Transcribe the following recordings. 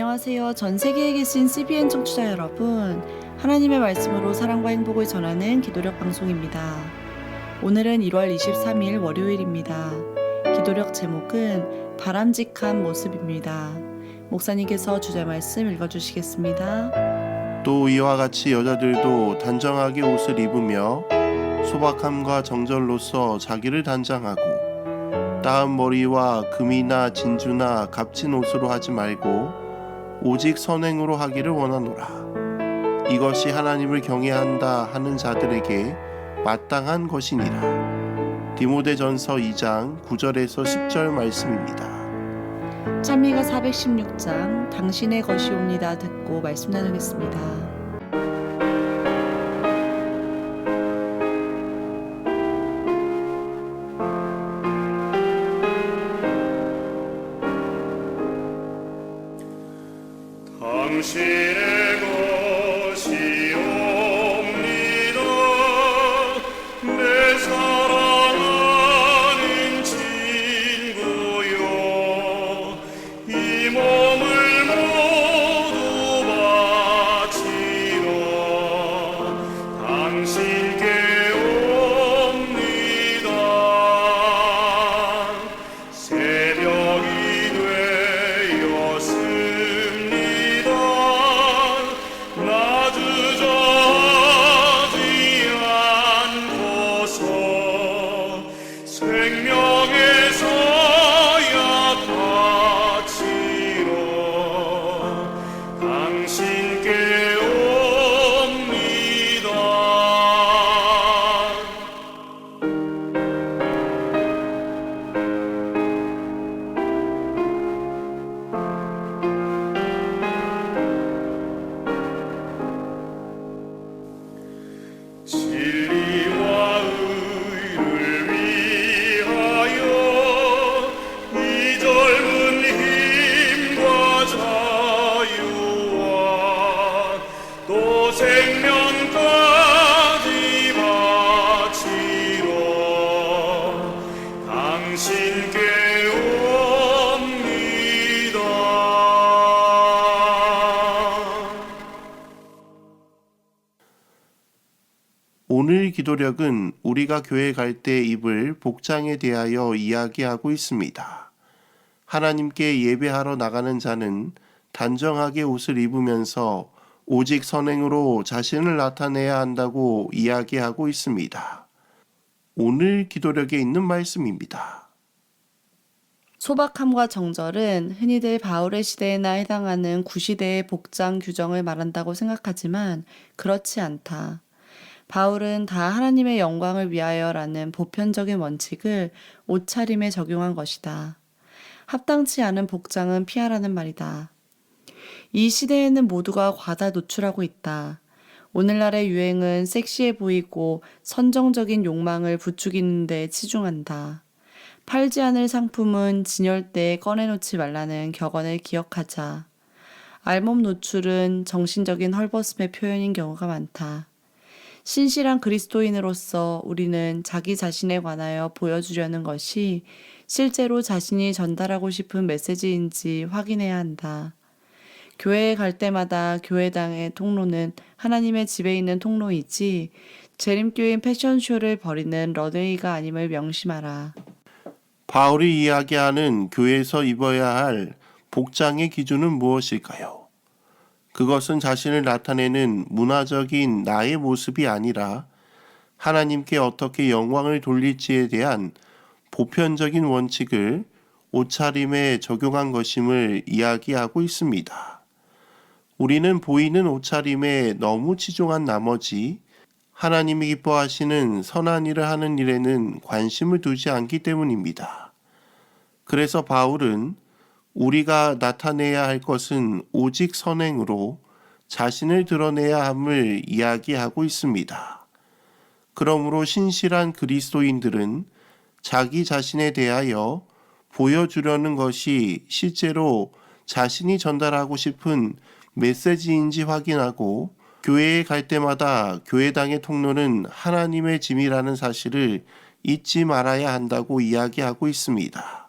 안녕하세요. 전 세계에 계신 CBN 청취자 여러분. 하나님의 말씀으로 사랑과 행복을 전하는 기도력 방송입니다. 오늘은 1월 23일 월요일입니다. 기도력 제목은 바람직한 모습입니다. 목사님께서 주제 말씀 읽어주시겠습니다. 또 이와 같이 여자들도 단정하게 옷을 입으며 소박함과 정절로서 자기를 단장하고 따은 머리와 금이나 진주나 값진 옷으로 하지 말고 오직 선행으로 하기를 원하노라. 이것이 하나님을 경외한다 하는 자들에게 마땅한 것이니라. 디모데전서 2장 9절에서 10절 말씀입니다. 찬미가 416장 당신의 것이옵니다 듣고 말씀 나누겠습니다. 당신의 것이옵니다. 내 사랑하는 친구여, 이 몸을 모두 바치러 당신께 옵니다. 새벽이 되었습니다. 나 주저하지 않고서 생명에서야 바치러 당신께 옵니다. 진리와 의를 위하여 이 젊은 힘과 자유와 또 생명까지 바치러 당신께 옵니다. 오늘 기도력은 우리가 교회 갈 때 입을 복장에 대하여 이야기하고 있습니다. 하나님께 예배하러 나가는 자는 단정하게 옷을 입으면서 오직 선행으로 자신을 나타내야 한다고 이야기하고 있습니다. 오늘 기도력에 있는 말씀입니다. 소박함과 정절은 흔히들 바울의 시대에나 해당하는 구시대의 복장 규정을 말한다고 생각하지만 그렇지 않다. 바울은 다 하나님의 영광을 위하여라는 보편적인 원칙을 옷차림에 적용한 것이다. 합당치 않은 복장은 피하라는 말이다. 이 시대에는 모두가 과다 노출하고 있다. 오늘날의 유행은 섹시해 보이고 선정적인 욕망을 부추기는 데 치중한다. 팔지 않을 상품은 진열대에 꺼내놓지 말라는 격언을 기억하자. 알몸 노출은 정신적인 헐벗음의 표현인 경우가 많다. 신실한 그리스도인으로서 우리는 자기 자신에 관하여 보여주려는 것이 실제로 자신이 전달하고 싶은 메시지인지 확인해야 한다. 교회에 갈 때마다 교회당의 통로는 하나님의 집에 있는 통로이지 재림교인 패션쇼를 벌이는 런웨이가 아님을 명심하라. 바울이 이야기하는 교회에서 입어야 할 복장의 기준은 무엇일까요? 그것은 자신을 나타내는 문화적인 나의 모습이 아니라 하나님께 어떻게 영광을 돌릴지에 대한 보편적인 원칙을 옷차림에 적용한 것임을 이야기하고 있습니다. 우리는 보이는 옷차림에 너무 치중한 나머지 하나님이 기뻐하시는 선한 일을 하는 일에는 관심을 두지 않기 때문입니다. 그래서 바울은 우리가 나타내야 할 것은 오직 선행으로 자신을 드러내야 함을 이야기하고 있습니다. 그러므로 신실한 그리스도인들은 자기 자신에 대하여 보여주려는 것이 실제로 자신이 전달하고 싶은 메시지인지 확인하고 교회에 갈 때마다 교회당의 통로는 하나님의 짐이라는 사실을 잊지 말아야 한다고 이야기하고 있습니다.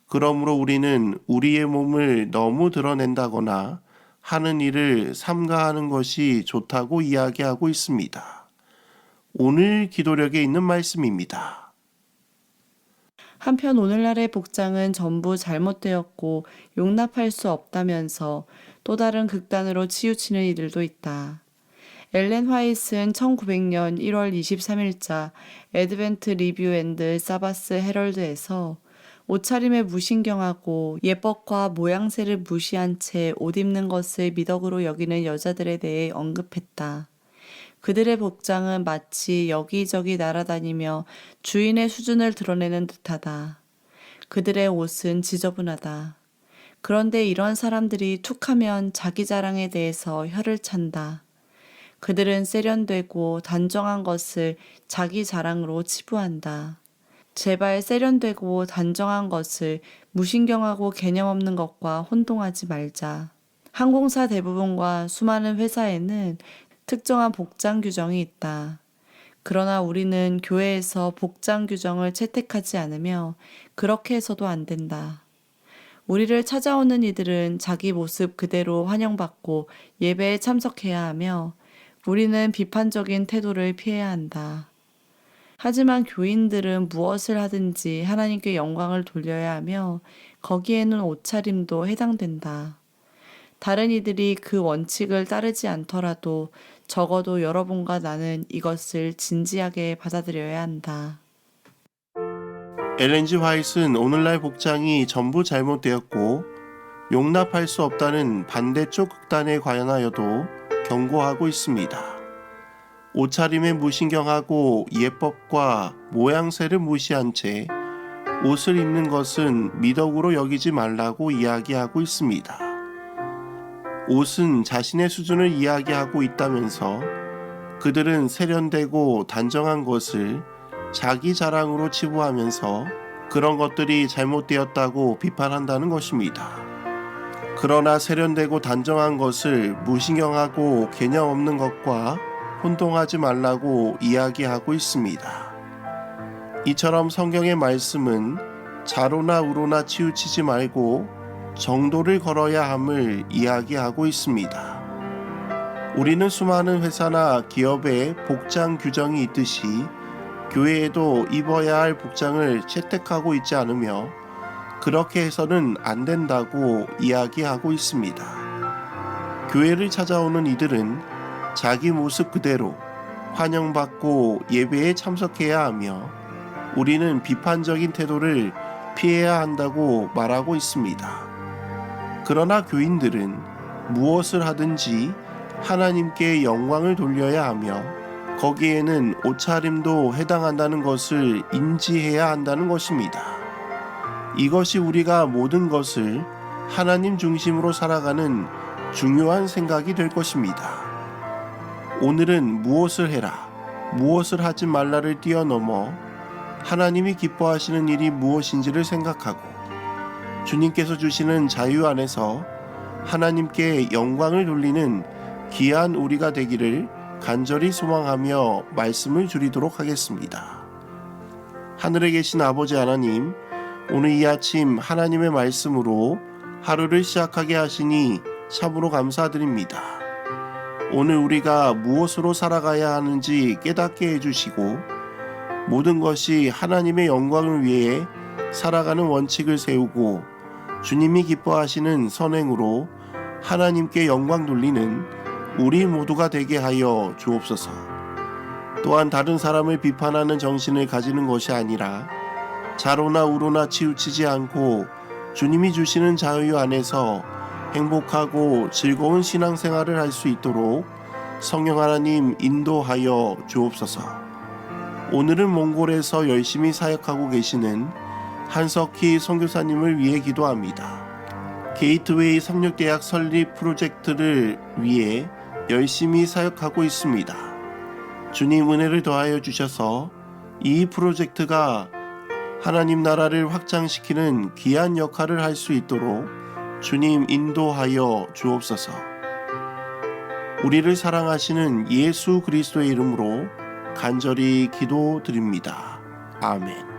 그러므로 우리는 우리의 몸을 너무 드러낸다거나 하는 일을 삼가하는 것이 좋다고 이야기하고 있습니다. 오늘 기도력에 있는 말씀입니다. 한편 오늘날의 복장은 전부 잘못되었고 용납할 수 없다면서 또 다른 극단으로 치우치는 이들도 있다. 엘렌 화이트는 1900년 1월 23일자 애드벤트 리뷰 앤드 사바스 헤럴드에서 옷차림에 무신경하고 예법과 모양새를 무시한 채 옷 입는 것을 미덕으로 여기는 여자들에 대해 언급했다. 그들의 복장은 마치 여기저기 날아다니며 주인의 수준을 드러내는 듯하다. 그들의 옷은 지저분하다. 그런데 이런 사람들이 툭하면 자기 자랑에 대해서 혀를 찬다. 그들은 세련되고 단정한 것을 자기 자랑으로 치부한다. 제발 세련되고 단정한 것을 무신경하고 개념 없는 것과 혼동하지 말자. 항공사 대부분과 수많은 회사에는 특정한 복장 규정이 있다. 그러나 우리는 교회에서 복장 규정을 채택하지 않으며 그렇게 해서도 안 된다. 우리를 찾아오는 이들은 자기 모습 그대로 환영받고 예배에 참석해야 하며 우리는 비판적인 태도를 피해야 한다. 하지만 교인들은 무엇을 하든지 하나님께 영광을 돌려야 하며 거기에는 옷차림도 해당된다. 다른 이들이 그 원칙을 따르지 않더라도 적어도 여러분과 나는 이것을 진지하게 받아들여야 한다. 엘렌 G. 화이트는 오늘날 복장이 전부 잘못되었고 용납할 수 없다는 반대쪽 극단에 관하여도 경고하고 있습니다. 옷차림에 무신경하고 예법과 모양새를 무시한 채 옷을 입는 것은 미덕으로 여기지 말라고 이야기하고 있습니다. 옷은 자신의 수준을 이야기하고 있다면서 그들은 세련되고 단정한 것을 자기 자랑으로 치부하면서 그런 것들이 잘못되었다고 비판한다는 것입니다. 그러나 세련되고 단정한 것을 무신경하고 개념 없는 것과 혼동하지 말라고 이야기하고 있습니다. 이처럼 성경의 말씀은 자로나 우로나 치우치지 말고 정도를 걸어야 함을 이야기하고 있습니다. 우리는 수많은 회사나 기업의 복장 규정이 있듯이 교회에도 입어야 할 복장을 채택하고 있지 않으며 그렇게 해서는 안 된다고 이야기하고 있습니다. 교회를 찾아오는 이들은 자기 모습 그대로 환영받고 예배에 참석해야 하며 우리는 비판적인 태도를 피해야 한다고 말하고 있습니다. 그러나 교인들은 무엇을 하든지 하나님께 영광을 돌려야 하며 거기에는 옷차림도 해당한다는 것을 인지해야 한다는 것입니다. 이것이 우리가 모든 것을 하나님 중심으로 살아가는 중요한 생각이 될 것입니다. 오늘은 무엇을 해라, 무엇을 하지 말라를 뛰어넘어 하나님이 기뻐하시는 일이 무엇인지를 생각하고 주님께서 주시는 자유 안에서 하나님께 영광을 돌리는 귀한 우리가 되기를 간절히 소망하며 말씀을 드리도록 하겠습니다. 하늘에 계신 아버지 하나님, 오늘 이 아침 하나님의 말씀으로 하루를 시작하게 하시니 참으로 감사드립니다. 오늘 우리가 무엇으로 살아가야 하는지 깨닫게 해주시고 모든 것이 하나님의 영광을 위해 살아가는 원칙을 세우고 주님이 기뻐하시는 선행으로 하나님께 영광 돌리는 우리 모두가 되게 하여 주옵소서. 또한 다른 사람을 비판하는 정신을 가지는 것이 아니라 자로나 우로나 치우치지 않고 주님이 주시는 자유 안에서 행복하고 즐거운 신앙생활을 할 수 있도록 성령 하나님 인도하여 주옵소서. 오늘은 몽골에서 열심히 사역하고 계시는 한석희 선교사님을 위해 기도합니다. 게이트웨이 상륙대학 설립 프로젝트를 위해 열심히 사역하고 있습니다. 주님 은혜를 더하여 주셔서 이 프로젝트가 하나님 나라를 확장시키는 귀한 역할을 할 수 있도록 주님 인도하여 주옵소서. 우리를 사랑하시는 예수 그리스도의 이름으로 간절히 기도드립니다. 아멘.